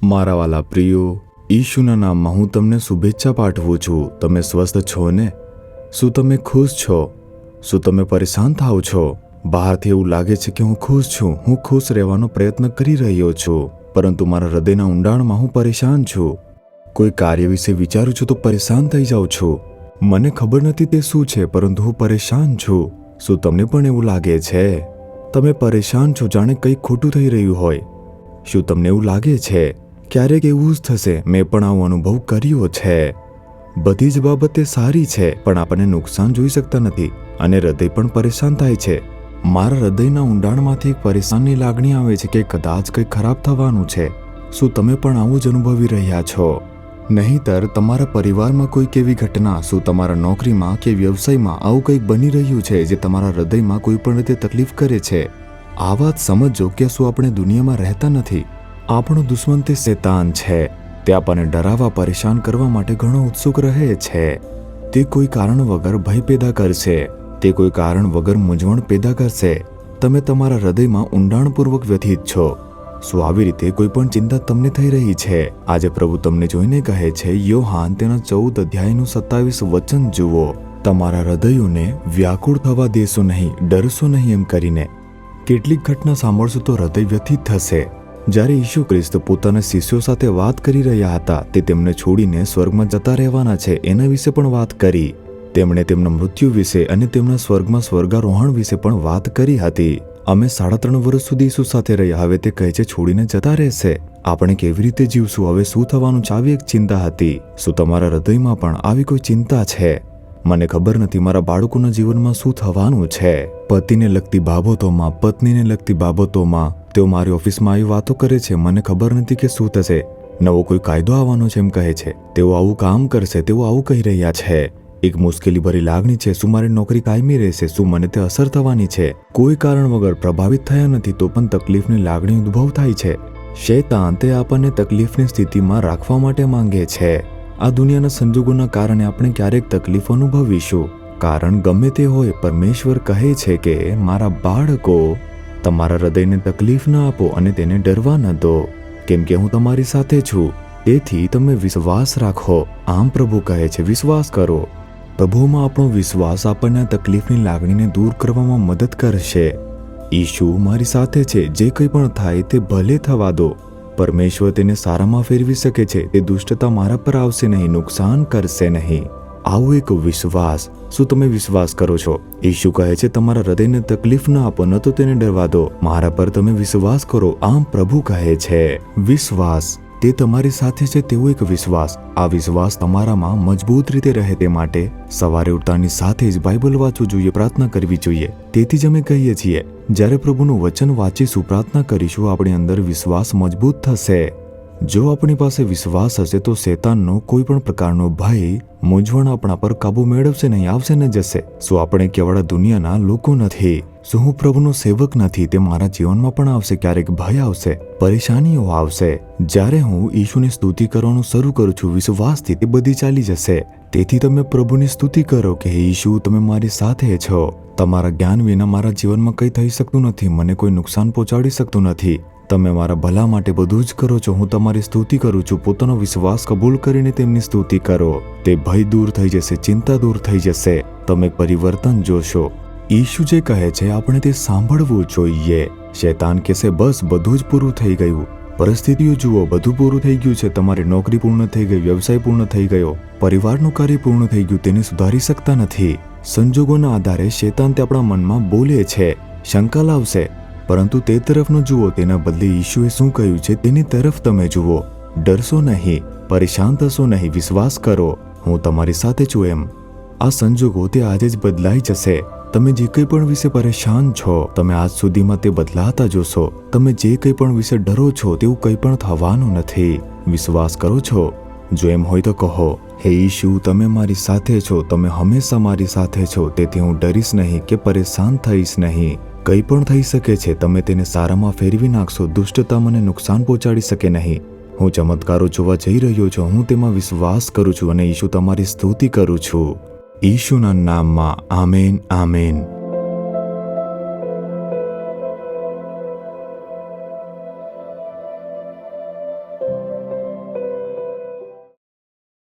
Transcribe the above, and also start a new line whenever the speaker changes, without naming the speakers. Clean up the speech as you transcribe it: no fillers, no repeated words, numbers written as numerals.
મારા વાલા પ્રિયો, ઈશુના નામમાં હું તમને શુભેચ્છા પાઠવું છું. તમે સ્વસ્થ છો ને? શું તમે ખુશ છો? શું તમે પરેશાન થાઓ છો? બહારથી એવું લાગે છે કે હું ખુશ છું, હું ખુશ રહેવાનો પ્રયત્ન કરી રહ્યો છું, પરંતુ મારા હૃદયના ઊંડાણમાં હું પરેશાન છું. કોઈ કાર્ય વિશે વિચારું છું તો પરેશાન થઈ જાઉં છું. મને ખબર નથી તે શું છે, પરંતુ હું પરેશાન છું. શું તમને પણ એવું લાગે છે? તમે પરેશાન છો, જાણે કંઈક ખોટું થઈ રહ્યું હોય. શું તમને એવું લાગે છે? ક્યારેક એવું જ થશે. મેં પણ આવો અનુભવ કર્યો છે. બધી જ બાબતે સારી છે, પણ આપણને નુકસાન જોઈ શકતા નથી અને હૃદય પણ પરેશાન થાય છે. મારા હૃદયના ઊંડાણમાંથી એક પરેશાનની લાગણી આવે છે કે કદાચ કંઈક ખરાબ થવાનું છે. શું તમે પણ આવું જ અનુભવી રહ્યા છો? નહીંતર તમારા પરિવારમાં કોઈક એવી ઘટના, શું તમારા નોકરીમાં કે વ્યવસાયમાં આવું કંઈક બની રહ્યું છે જે તમારા હૃદયમાં કોઈ પણ રીતે તકલીફ કરે છે? આ વાત સમજો કે શું આપણે દુનિયામાં રહેતા નથી. આપણો દુશ્મન તે શૈતાન છે. તે આપણને ડરાવવા, પરેશાન કરવા માટે ઘણો ઉત્સુક રહે છે. તે કોઈ કારણ વગર ભય પેદા કરશે. તે કોઈ કારણ વગર મૂંઝવણ પેદા કરશે. તમે તમારા હૃદયમાં ઊંડાણપૂર્વક વ્યથિત છો. શું આવી રીતે કોઈ પણ ચિંતા તમને થઈ રહી છે? આજે પ્રભુ તમને જોઈને કહે છે, યોહાન તેના 14 અધ્યાયનું 27 વચન જુઓ. તમારા હૃદયોને વ્યાકુળ થવા દેશો નહીં, ડરશો નહીં એમ કરીને. કેટલીક ઘટના સાંભળશો તો હૃદય વ્યથિત થશે. જ્યારે ઈસુ ખ્રિસ્ત પોતાના શિષ્યો સાથે વાત કરી રહ્યા હતા, તે તેમને છોડીને સ્વર્ગમાં જતા રહેવાના છે એના વિશે પણ વાત કરી. તેમણે તેમના મૃત્યુ વિશે અને તેમના સ્વર્ગમાં સ્વર્ગારોહણ વિશે પણ વાત કરી હતી. અમે 3.5 વર્ષ સુધી ઈસુ સાથે રહ્યા. હવે તે કહે છે છોડીને જતા રહેશે. આપણે કેવી રીતે જીવશું? હવે શું થવાનું છે? આવી એક ચિંતા હતી. શું તમારા હૃદયમાં પણ આવી કોઈ ચિંતા છે? મને ખબર નથી મારા બાળકોના જીવનમાં શું થવાનું છે. પતિને લગતી બાબતોમાં, પત્નીને લગતી બાબતોમાં તેઓ મારી ઓફિસમાં આવી વાતો કરે છે. મને ખબર નથી કે શું થશે. નવો કોઈ કાયદો આવવાનો છે એમ કહે છે. તેઓ આવું કામ કરશે, તેઓ આવું કહી રહ્યા છે. એક મુશ્કેલી ભરી લાગણી છે. શું મારી નોકરી કાયમી રહેશે? શું મને તે અસર થવાની છે? કોઈ કારણ વગર પ્રભાવિત થયા નથી તો પણ તકલીફની લાગણી ઉદ્ભવ થાય છે. શૈતાન તે આપણને તકલીફની સ્થિતિમાં રાખવા માટે માંગે છે. આ દુનિયાના સંજોગોના કારણે આપણે ક્યારેક તકલીફ અનુભવીશું. કારણ ગમે તે હોય, પરમેશ્વર કહે છે કે મારા બાળકો, તમારા હૃદયને તકલીફ ન આપો અને તેને ડરવા ન દો, કેમ કે હું તમારી સાથે છું. તેથી તમે વિશ્વાસ રાખો. આમ પ્રભુ કહે છે, વિશ્વાસ કરો. પ્રભુમાં આપણો વિશ્વાસ આપણને તકલીફની લાગણીને દૂર કરવામાં મદદ કરશે. ઈશુ મારી સાથે છે. જે કંઈ પણ થાય તે ભલે થવા દો. પરમેશ્વર તેને સારામાં ફેરવી શકે છે. તે દુષ્ટતા મારા પર આવશે નહીં, નુકસાન કરશે નહીં. આવો એક વિશ્વાસ. શું તમે વિશ્વાસ કરો છો? ઈશુ કહે છે તમારા હૃદયને તકલીફ ન આપો, ન તો તેને ડરવા દો. મારા પર તમે વિશ્વાસ કરો. આમ પ્રભુ કહે છે, વિશ્વાસ. તે તમારી સાથે છે તેવો એક વિશ્વાસ. આ વિશ્વાસ તમારામાં મજબૂત રીતે રહે તે માટે સવારે ઉઠતાની સાથે જ બાઇબલ વાંચવું જોઈએ, પ્રાર્થના કરવી જોઈએ. તેથી જ અમે કહીએ છીએ, જ્યારે પ્રભુનું વચન વાંચીશું, પ્રાર્થના કરીશું, આપણી અંદર વિશ્વાસ મજબૂત થશે. જો આપણી પાસે વિશ્વાસ હશે તો શૈતાનનો કોઈ પણ પ્રકારનો ભય, મૂંઝવણ આપણા પર કાબુ મેળવશે નહીં, આવશે ન જશે. શું આપણે કેવળ દુનિયાના લોકો નથી? શું હું પ્રભુનો સેવક નથી? તે મારા જીવનમાં પણ આવશે. ક્યારેક ભય આવશે, પરેશાનીઓ આવશે. જ્યારે હું ઈશુની સ્તુતિ કરવાનું શરૂ કરું છું વિશ્વાસથી, તે બધી ચાલી જશે. તેથી તમે પ્રભુની સ્તુતિ કરો કે હે ઈશુ, તમે મારી સાથે છો. તમારા જ્ઞાન વિના મારા જીવનમાં કંઈ થઈ શકતું નથી. મને કોઈ નુકસાન પહોંચાડી શકતું નથી. તમે મારા ભલા માટે બધું જ કરો છો. હું તમારી સ્તુતિ કરું છું. પોતાનો વિશ્વાસ કબૂલ કરીને તેમની સ્તુતિ કરો. તે ભય દૂર થઈ જશે, ચિંતા દૂર થઈ જશે. તમે પરિવર્તન જોશો. ઈશુ જે કહે છે આપણે તે સાંભળવું જોઈએ. શૈતાન કહેશે બસ બધું જ પૂરું થઈ ગયું. પરિસ્થિતિઓ જુઓ, બધું પૂરું થઈ ગયું છે. તમારી નોકરી પૂર્ણ થઈ ગઈ, વ્યવસાય પૂર્ણ થઈ ગયો, પરિવારનું કાર્ય પૂર્ણ થઈ ગયું. તેને સુધારી શકતા નથી. સંજોગોના આધારે શૈતાન તે આપણા મનમાં બોલે છે, શંકા લાવશે. પરંતુ તે તરફ ન જુઓ. તેના બદલે ઈશુએ શું કહ્યું છે તેની તરફ તમે જુઓ. ડરશો નહીં, પરેશાન થશો નહીં, વિશ્વાસ કરો, હું તમારી સાથે છું એમ. આ સંજોગો તે આજે જ બદલાઈ જશે. તમે જે કંઈ પણ વિશે પરેશાન છો, તમે આજ સુધીમાં તે બદલાતા જોશો. તમે જે કંઈ પણ વિશે ડરો છો તેવું કંઈ પણ થવાનું નથી. વિશ્વાસ કરો છો? જો એમ હોય તો કહો, હે ઈશુ, તમે મારી સાથે છો. તમે હંમેશા મારી સાથે છો. તેથી હું ડરીશ નહીં કે પરેશાન થઈશ નહીં. કંઈ પણ થઈ શકે છે. તમે તેને સારામાં ફેરવી નાખશો. દુષ્ટતા મને નુકસાન પહોંચાડી શકે નહીં. હું ચમત્કારો જોવા જઈ રહ્યો છું. હું તેમાં વિશ્વાસ કરું છું અને ઈશુ તમારી સ્તુતિ કરું છું. ઈશુના નામમાં આમેન, આમેન.